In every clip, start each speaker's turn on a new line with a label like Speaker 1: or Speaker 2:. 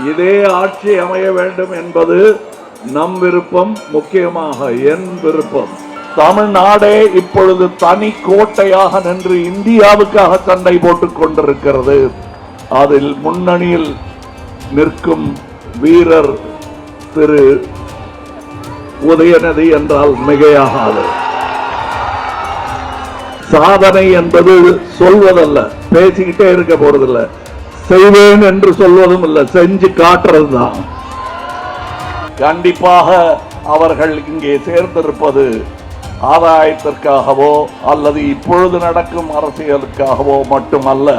Speaker 1: இதே ஆட்சி அமைய வேண்டும் என்பது நம் விருப்பம், முக்கியமாக என் விருப்பம். தமிழ்நாடே இப்பொழுது தனி கோட்டையாக நின்று இந்தியாவுக்காக சண்டை போட்டுக் கொண்டிருக்கிறது. அதில் முன்னணியில் நிற்கும் வீரர் திரு உதயநிதி என்றால் மிகையாகாது. சாதனை என்பது சொல்வதல்ல, பேசிக்கிட்டே இருக்க போறதில்லை, செய்வேன் என்று சொல்வதும் இல்லை, செஞ்சு காட்டுறதுதான். கண்டிப்பாக அவர்கள் இங்கே சேர்ந்திருப்பது ஆதாயத்திற்காகவோ அல்லது இப்பொழுது நடக்கும் அரசியலுக்காகவோ மட்டுமல்ல,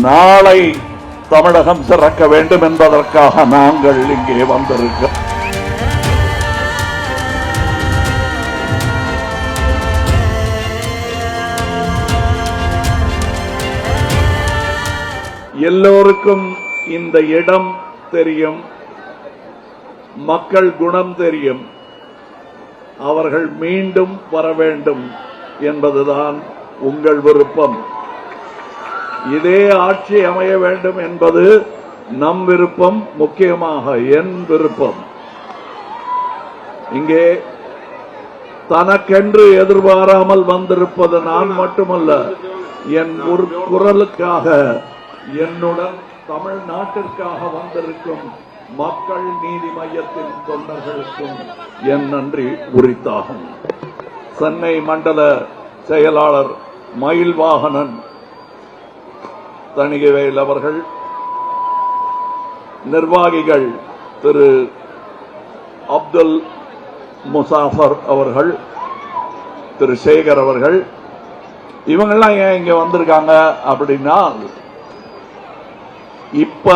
Speaker 1: நாளை தமிழகம் சிறக்க வேண்டும் என்பதற்காக நாங்கள் இங்கே வந்திருக்கிறோம். எல்லோருக்கும் இந்த இடம் தெரியும், மக்கள் குணம் தெரியும். அவர்கள் மீண்டும் வர வேண்டும் என்பதுதான் உங்கள் விருப்பம். இதே ஆட்சி அமைய வேண்டும் என்பது நம் விருப்பம், முக்கியமாக என் விருப்பம். இங்கே தனக்கென்று எதிர்பாராமல் வந்திருப்பது நான் மட்டுமல்ல, என் ஒரு குரலுக்காக என்னுடன் தமிழ்நாட்டிற்காக வந்திருக்கும் மக்கள் நீதி மையத்தின் தொண்டர்களுக்கும் என் நன்றி உரித்தாகும். சென்னை மண்டல செயலாளர் மயில்வாகனன் தணிகைவேல் அவர்கள், நிர்வாகிகள் திரு அப்துல் முசாஃபர் அவர்கள், திரு சேகர் அவர்கள், இவங்கெல்லாம் ஏன் இங்க வந்திருக்காங்க அப்படின்னா, இப்ப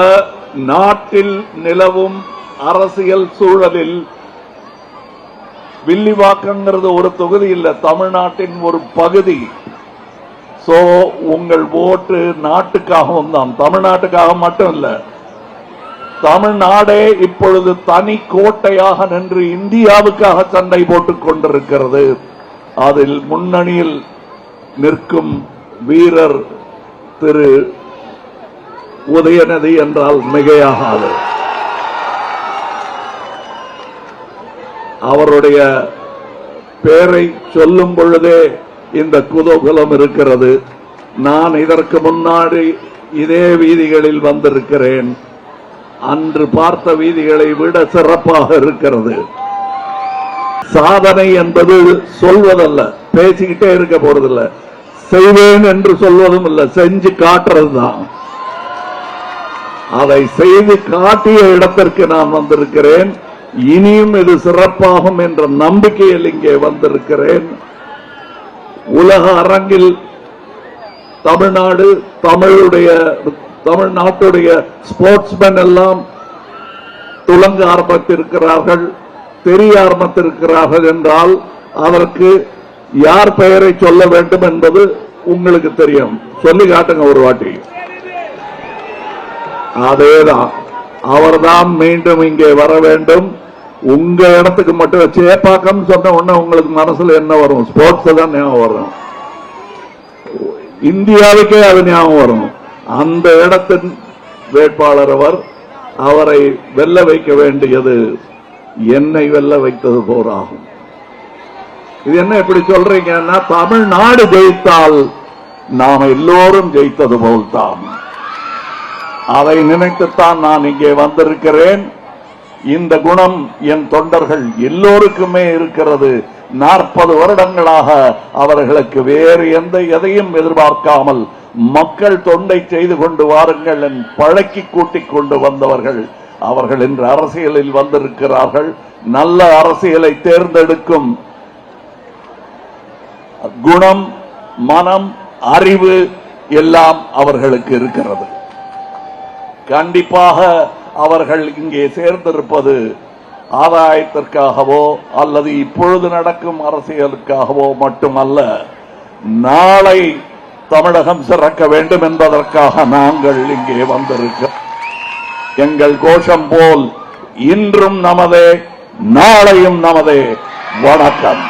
Speaker 1: நாட்டில் நிலவும் அரசியல் சூழலில் வில்லிவாக்கங்கிறது ஒரு தொகுதி இல்ல, தமிழ்நாட்டின் ஒரு பகுதி. சோ உங்கள் ஓட்டு நாட்டுக்காகவும் தான், தமிழ்நாட்டுக்காக மட்டும் இல்ல. தமிழ்நாடே இப்பொழுது தனி கோட்டையாக நின்று இந்தியாவுக்காக சண்டை போட்டுக் கொண்டிருக்கிறது. அதில் முன்னணியில் நிற்கும் வீரர் திரு உதயநிதி என்றால் மிகையாகாது. அவருடைய பெயரை சொல்லும் பொழுதே இந்த குதூகலம் இருக்கிறது. நான் இதற்கு முன்னாடி இதே வீதிகளில் வந்திருக்கிறேன். அன்று பார்த்த வீதிகளை விட சிறப்பாக இருக்கிறது. சாதனை என்பது சொல்வதல்ல, பேசிக்கிட்டே இருக்க போறதில்லை, செய்வேன் என்று சொல்வதும் இல்லை, செஞ்சு காட்டுறதுதான். அதை செய்து காட்டிய இடத்திற்கு நான் வந்திருக்கிறேன். இனியும் இது சிறப்பாகும் என்ற நம்பிக்கையில் இங்கே வந்திருக்கிறேன். உலக அரங்கில் தமிழ்நாடு, தமிழ்நாட்டுடைய ஸ்போர்ட்ஸ்மேன் எல்லாம் துலங்க ஆரம்பித்திருக்கிறார்கள், தெரிய ஆரம்பித்திருக்கிறார்கள் என்றால் அதற்கு யார் பெயரை சொல்ல வேண்டும் என்பது உங்களுக்கு தெரியும். சொல்லி காட்டுங்க ஒரு வாட்டி. அதேதான், அவர்தான் மீண்டும் இங்கே வர வேண்டும். உங்க இடத்துக்கு மட்டும் சேப்பாக்கம் சொன்ன உடனே உங்களுக்கு மனசுல என்ன வரும்? ஸ்போர்ட்ஸ் தான் ஞாபகம் வரும், இந்தியாவுக்கே அது ஞாபகம் வரும். அந்த இடத்தின் வேட்பாளர் அவர். அவரை வெல்ல வைக்க வேண்டியது என்னை வெல்ல வைத்தது போராகும். இது என்ன இப்படி சொல்றீங்கன்னா, தமிழ்நாடு ஜெயித்தால் நாம் எல்லோரும் ஜெயித்தது போல்தான். அதை நினைத்துத்தான் நான் இங்கே வந்திருக்கிறேன். இந்த குணம் என் தொண்டர்கள் எல்லோருக்குமே இருக்கிறது. 40 வருடங்களாக அவர்களுக்கு வேறு எதையும் எதிர்பார்க்காமல் மக்கள் தொண்டை செய்து கொண்டு வாருங்கள் என் பழக்கி கூட்டிக் கொண்டு வந்தவர்கள் அவர்கள் இன்று அரசியலில் வந்திருக்கிறார்கள். நல்ல அரசியலை தேர்ந்தெடுக்கும் குணம், மனம், அறிவு எல்லாம் அவர்களுக்கு இருக்கிறது. கண்டிப்பாக அவர்கள் இங்கே சேர்ந்திருப்பது ஆதாயத்திற்காகவோ அல்லது இப்பொழுது நடக்கும் அரசியலுக்காகவோ மட்டுமல்ல, நாளை தமிழகம் சிறக்க வேண்டும் என்பதற்காக நாங்கள் இங்கே வந்திருக்கிறோம். எங்கள் கோஷம் போல் இன்றும் நமதே, நாளையும் நமதே. வணக்கம்.